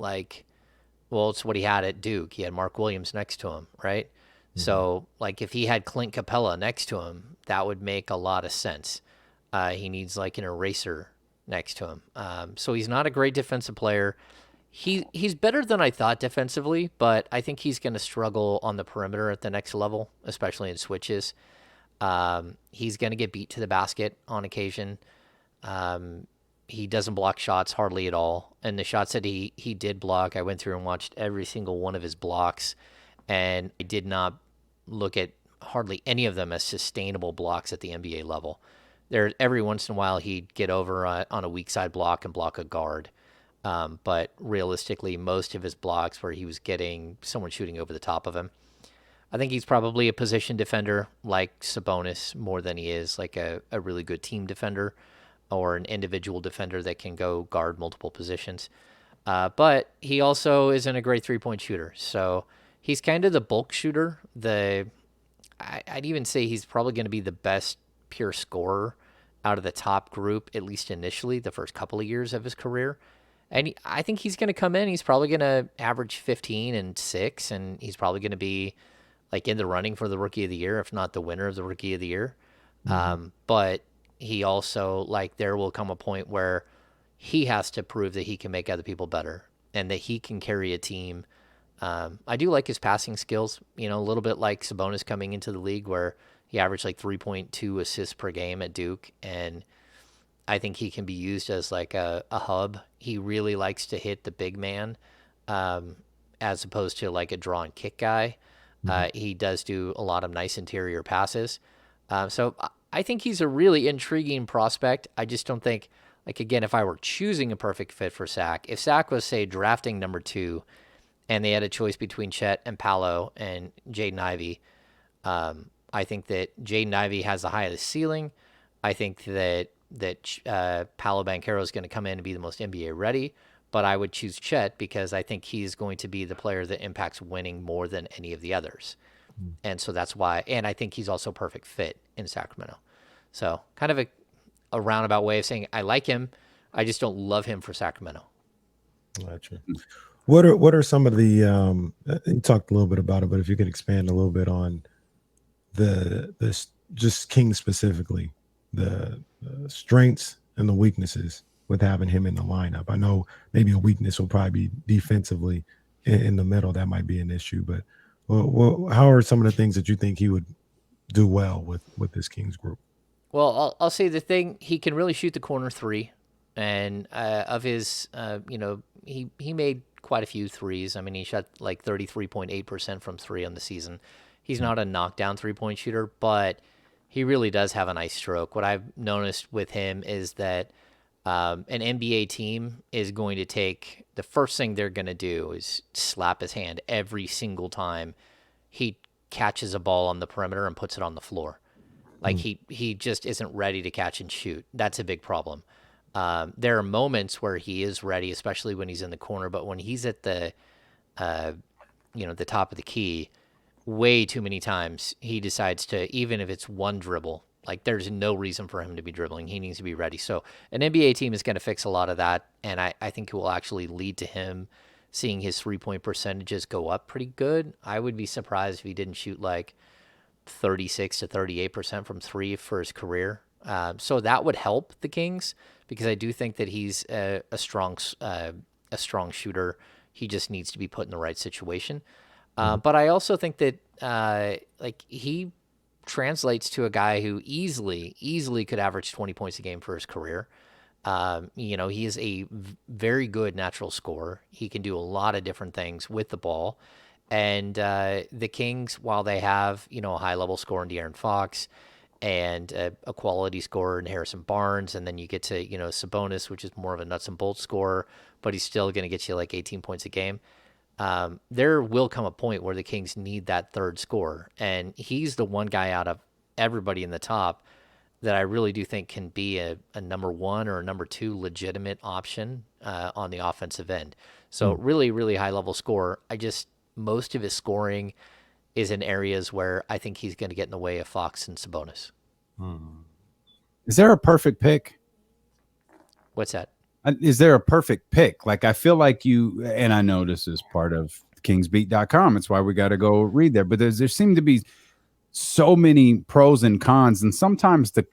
it's what he had at Duke. He had Mark Williams next to him, right? Mm-hmm. So like if he had Clint Capella next to him, that would make a lot of sense. He needs like an eraser next to him. So he's not a great defensive player. He's better than I thought defensively, but I think he's going to struggle on the perimeter at the next level, especially in switches. He's going to get beat to the basket on occasion. He doesn't block shots hardly at all. And the shots that he did block, I went through and watched every single one of his blocks, and I did not look at hardly any of them as sustainable blocks at the NBA level. Every once in a while he'd get over on a weak side block and block a guard. But realistically, most of his blocks where he was getting someone shooting over the top of him. I think he's probably a position defender like Sabonis more than he is like a really good team defender or an individual defender that can go guard multiple positions. But he also isn't a great three-point shooter. So he's kind of the bulk shooter. I'd even say he's probably going to be the best pure scorer out of the top group, at least initially, the first couple of years of his career. And I think he's going to come in. He's probably going to average 15 and 6, and he's probably going to be like in the running for the Rookie of the Year, if not the winner of the Rookie of the Year. Mm-hmm. But he also, there will come a point where he has to prove that he can make other people better and that he can carry a team. I do like his passing skills, a little bit like Sabonis coming into the league where he averaged 3.2 assists per game at Duke, and I think he can be used as like a hub. He really likes to hit the big man, as opposed to like a draw and kick guy. He does do a lot of nice interior passes. So I think he's a really intriguing prospect. I just don't think, like, again, if I were choosing a perfect fit for Sac, if Sac was, say, drafting number 2 and they had a choice between Chet and Paolo and Jaden Ivey, I think that Jaden Ivey has the highest ceiling. I think that Paolo Banchero is going to come in and be the most NBA ready, but I would choose Chet because I think he's going to be the player that impacts winning more than any of the others. And so that's why, and I think he's also a perfect fit in Sacramento. So kind of a roundabout way of saying I like him. I just don't love him for Sacramento. Gotcha. What are some of the you talked a little bit about it, but if you could expand a little bit on the just King specifically, the strengths and the weaknesses with having him in the lineup. I know maybe a weakness will probably be defensively in the middle. That might be an issue, but how are some of the things that you think he would do well with this Kings group? Well, I'll say the thing, he can really shoot the corner 3, and of his, he made quite a few threes. I mean, he shot like 33.8% from 3 on the season. He's not a knockdown 3-point shooter, but he really does have a nice stroke. What I've noticed with him is that an NBA team is going to take, the first thing they're going to do is slap his hand every single time he catches a ball on the perimeter and puts it on the floor. Like he just isn't ready to catch and shoot. That's a big problem. There are moments where he is ready, especially when he's in the corner, but when he's at the top of the key, way too many times he decides to, even if it's one dribble, like there's no reason for him to be dribbling. He needs to be ready. So an NBA team is going to fix a lot of that, and I think it will actually lead to him seeing his 3-point percentages go up pretty good. I would be surprised if he didn't shoot like 36 to 38% from 3 for his career. So that would help the Kings because I do think that he's a strong shooter. He just needs to be put in the right situation. But I also think that he translates to a guy who easily could average 20 points a game for his career. He is a very good natural scorer. He can do a lot of different things with the ball. And the Kings, while they have, a high-level scorer in De'Aaron Fox and a quality scorer in Harrison Barnes, and then you get to, Sabonis, which is more of a nuts and bolts scorer, but he's still going to get you like 18 points a game. There will come a point where the Kings need that third scorer, and he's the one guy out of everybody in the top that I really do think can be a number 1 or a number 2 legitimate option on the offensive end. So really, really high-level scorer. Most of his scoring is in areas where I think he's going to get in the way of Fox and Sabonis. Is there a perfect pick? What's that? Is there a perfect pick? Like, I feel like you, and I know this is part of kingsbeat.com. It's why we got to go read there. But there seem to be so many pros and cons, and sometimes the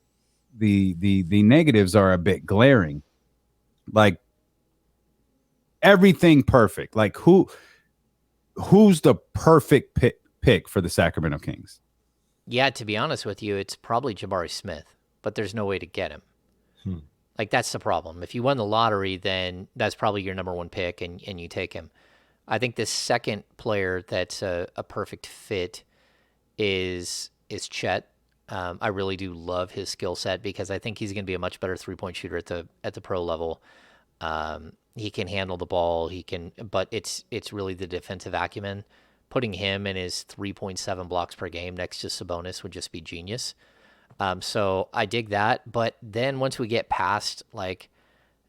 negatives are a bit glaring. Like, everything perfect. Like, who's the perfect pick for the Sacramento Kings? Yeah, to be honest with you, it's probably Jabari Smith, but there's no way to get him. Like, that's the problem. If you won the lottery, then that's probably your number 1 pick, and you take him. I think the second player that's a perfect fit is Chet. I really do love his skill set because I think he's going to be a much better 3-point shooter at the pro level. He can handle the ball. But it's really the defensive acumen. Putting him in his 3.7 blocks per game next to Sabonis would just be genius. So I dig that. But then once we get past like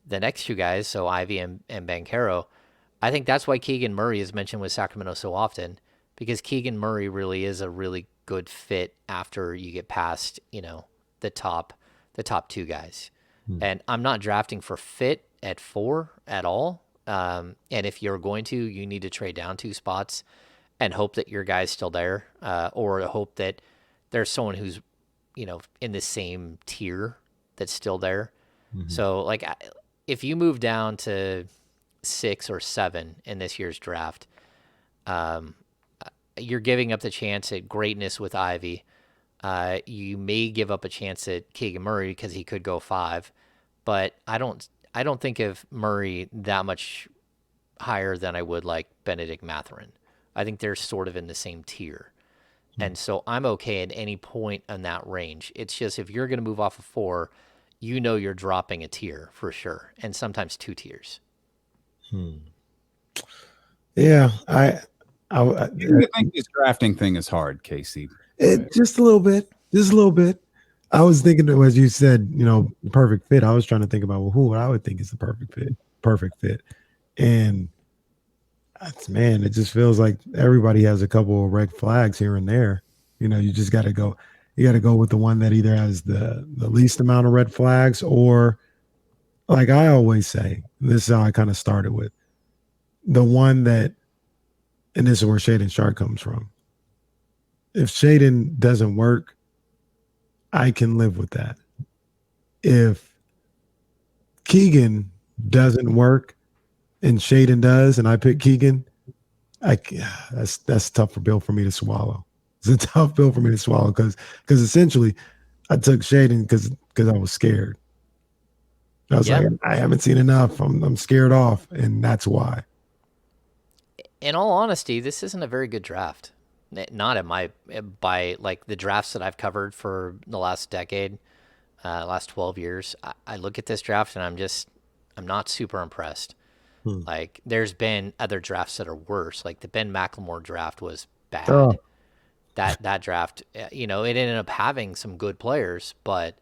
the next 2 guys, so Ivy and Banchero, I think that's why Keegan Murray is mentioned with Sacramento so often, because Keegan Murray really is a really good fit after you get past, the top 2 guys. And I'm not drafting for fit at 4 at all. And if you're going to, you need to trade down 2 spots and hope that your guy's still there, or hope that there's someone who's, in the same tier that's still there. So, like, if you move down to 6 or 7 in this year's draft, you're giving up the chance at greatness with Ivy. You may give up a chance at Keegan Murray because he could go 5, but I don't think of Murray that much higher than I would like Benedict Mathurin I think they're sort of in the same tier. And so I'm okay at any point in that range. It's just if you're going to move off of 4, you're dropping a tier for sure, and sometimes 2 tiers. Yeah, I think this drafting thing is hard, Casey. just a little bit, I was thinking, as you said, perfect fit. I was trying to think about, well, who I would think is the perfect fit, and man, it just feels like everybody has a couple of red flags here and there. You just got to go. You got to go with the one that either has the least amount of red flags, or like I always say, this is how I kind of started with the one that, and this is where Shaden Sharp comes from. If Shaden doesn't work, I can live with that. If Keegan doesn't work and Shaden does, and I pick Keegan, that's tough for me to swallow. It's a tough pill for me to swallow because essentially I took Shaden because I was scared. I was like, I haven't seen enough. I'm scared off, and that's why. In all honesty, this isn't a very good draft. Not by like the drafts that I've covered for the last decade, last 12 years. I look at this draft and I'm not super impressed. Like there's been other drafts that are worse. Like the Ben McLemore draft was bad. Oh. That draft, it ended up having some good players, but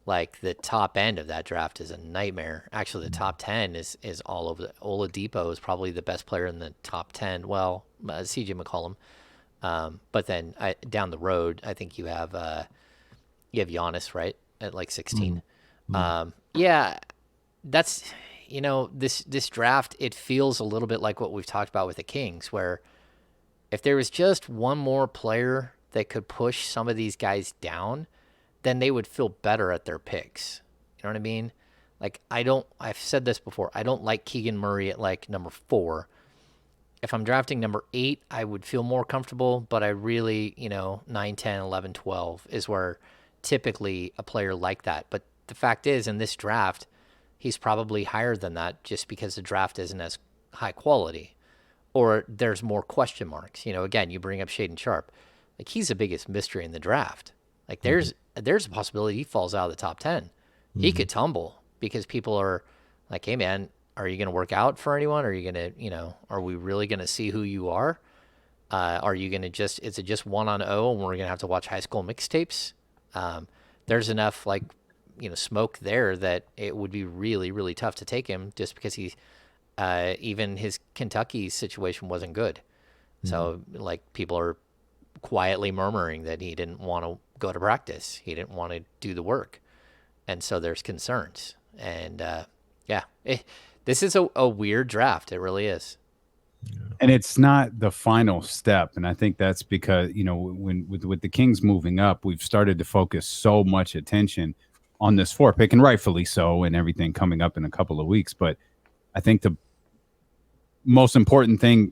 like the top end of that draft is a nightmare. Actually, the top 10 is all over. Oladipo is probably the best player in the top 10. Well, CJ McCollum. But then down the road, I think you have Giannis, right, at like 16. Yeah, that's this draft. It feels a little bit like what we've talked about with the Kings, where if there was just one more player that could push some of these guys down, then they would feel better at their picks. You know what I mean? Like I've said this before, I don't like Keegan Murray at like number 4. If I'm drafting number 8, I would feel more comfortable, but I really, 9, 10, 11, 12 is where typically a player like that. But the fact is, in this draft, he's probably higher than that just because the draft isn't as high quality, or there's more question marks. Again, you bring up Shaden Sharp. Like he's the biggest mystery in the draft. Like there's a possibility he falls out of the top 10. He could tumble because people are like, hey man, are you going to work out for anyone? Are you going to, are we really going to see who you are? Are you going to is it just 1 on 0 and we're going to have to watch high school mixtapes? There's enough smoke there that it would be really, really tough to take him just because even his Kentucky situation wasn't good. So like people are quietly murmuring that he didn't want to go to practice. He didn't want to do the work. And so there's concerns. And this is a weird draft. It really is. And it's not the final step. And I think that's because, when with the Kings moving up, we've started to focus so much attention on this 4 pick, and rightfully so, and everything coming up in a couple of weeks. But I think the most important thing,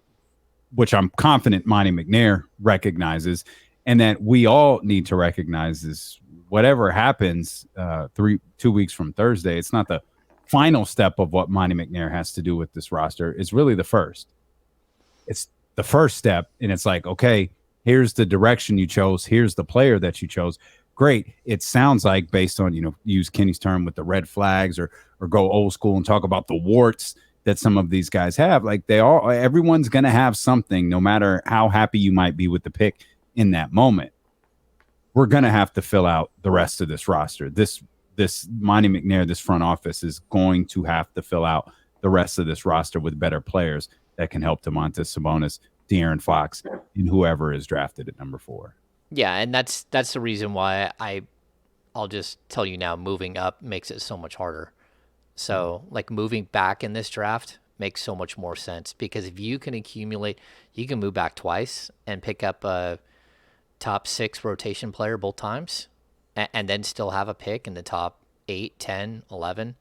which I'm confident Monty McNair recognizes, and that we all need to recognize, is whatever happens 2 weeks from Thursday, it's not the final step of what Monty McNair has to do with this roster. It's really the first. It's the first step, and it's like, okay, here's the direction you chose. Here's the player that you chose. Great. It sounds like, based on, use Kenny's term with the red flags, or go old school and talk about the warts that some of these guys have. Like everyone's going to have something, no matter how happy you might be with the pick in that moment. We're going to have to fill out the rest of this roster. This Monty McNair, this front office is going to have to fill out the rest of this roster with better players that can help Domantas Sabonis, De'Aaron Fox, and whoever is drafted at number 4. Yeah, and that's the reason why I'll just tell you now, moving up makes it so much harder. So like moving back in this draft makes so much more sense, because if you can accumulate, you can move back twice and pick up a top 6 rotation player both times, and then still have a pick in the top 8, 10, 11.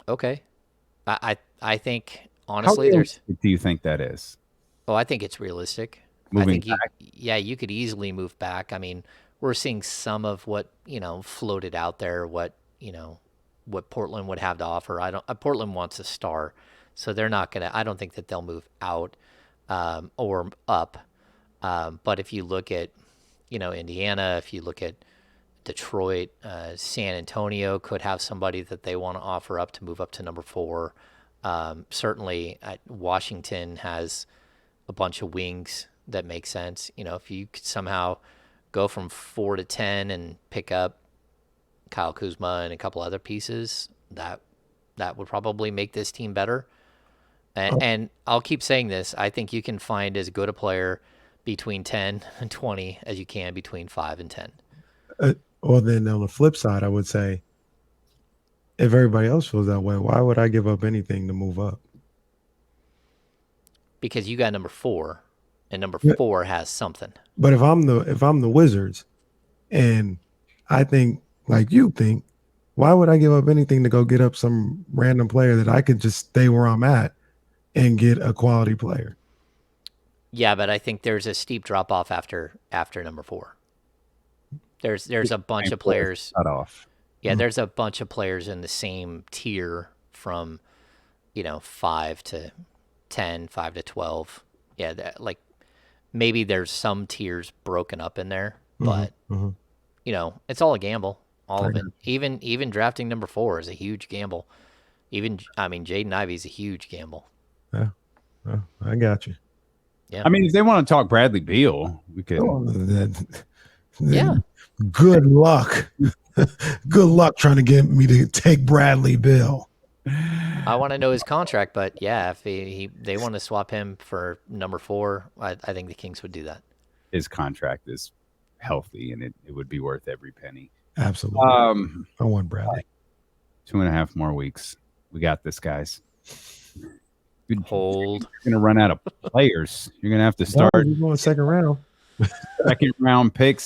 Okay. I think, honestly, do you think that is? Oh, I think it's realistic. Moving back? You could easily move back. I mean, we're seeing some of what, floated out there, what Portland would have to offer. Portland wants a star, so they're not going to, I don't think that they'll move out. or up. But if you look at, Indiana, if you look at Detroit, San Antonio could have somebody that they want to offer up to move up to number 4. Certainly, Washington has a bunch of wings that make sense. If you could somehow go from 4 to 10 and pick up Kyle Kuzma and a couple other pieces, that would probably make this team better. And I'll keep saying this. I think you can find as good a player between 10 and 20 as you can between 5 and 10. Well, then on the flip side, I would say, if everybody else feels that way, why would I give up anything to move up? Because you got number 4, and number 4 has something. But if I'm the Wizards, and I think like you think, why would I give up anything to go get up some random player that I could just stay where I'm at and get a quality player? Yeah, but I think there's a steep drop off after number 4. There's a bunch of players. Cut off. Yeah, there's a bunch of players in the same tier from, 5 to 10, 5 to 12. Yeah, like maybe there's some tiers broken up in there, but it's all a gamble, all of it. Even drafting number 4 is a huge gamble. Jaden Ivey's a huge gamble. Yeah, I got you. Yeah. If they want to talk Bradley Beal, we could. Yeah. Good luck. Good luck trying to get me to take Bradley Beal. I want to know his contract, but yeah, if they want to swap him for number 4, I think the Kings would do that. His contract is healthy, and it would be worth every penny. Absolutely. I want Bradley. 2.5 more weeks. We got this, guys. Hold. You're going to run out of players. You're going to have to start. We're going second round. Second round picks.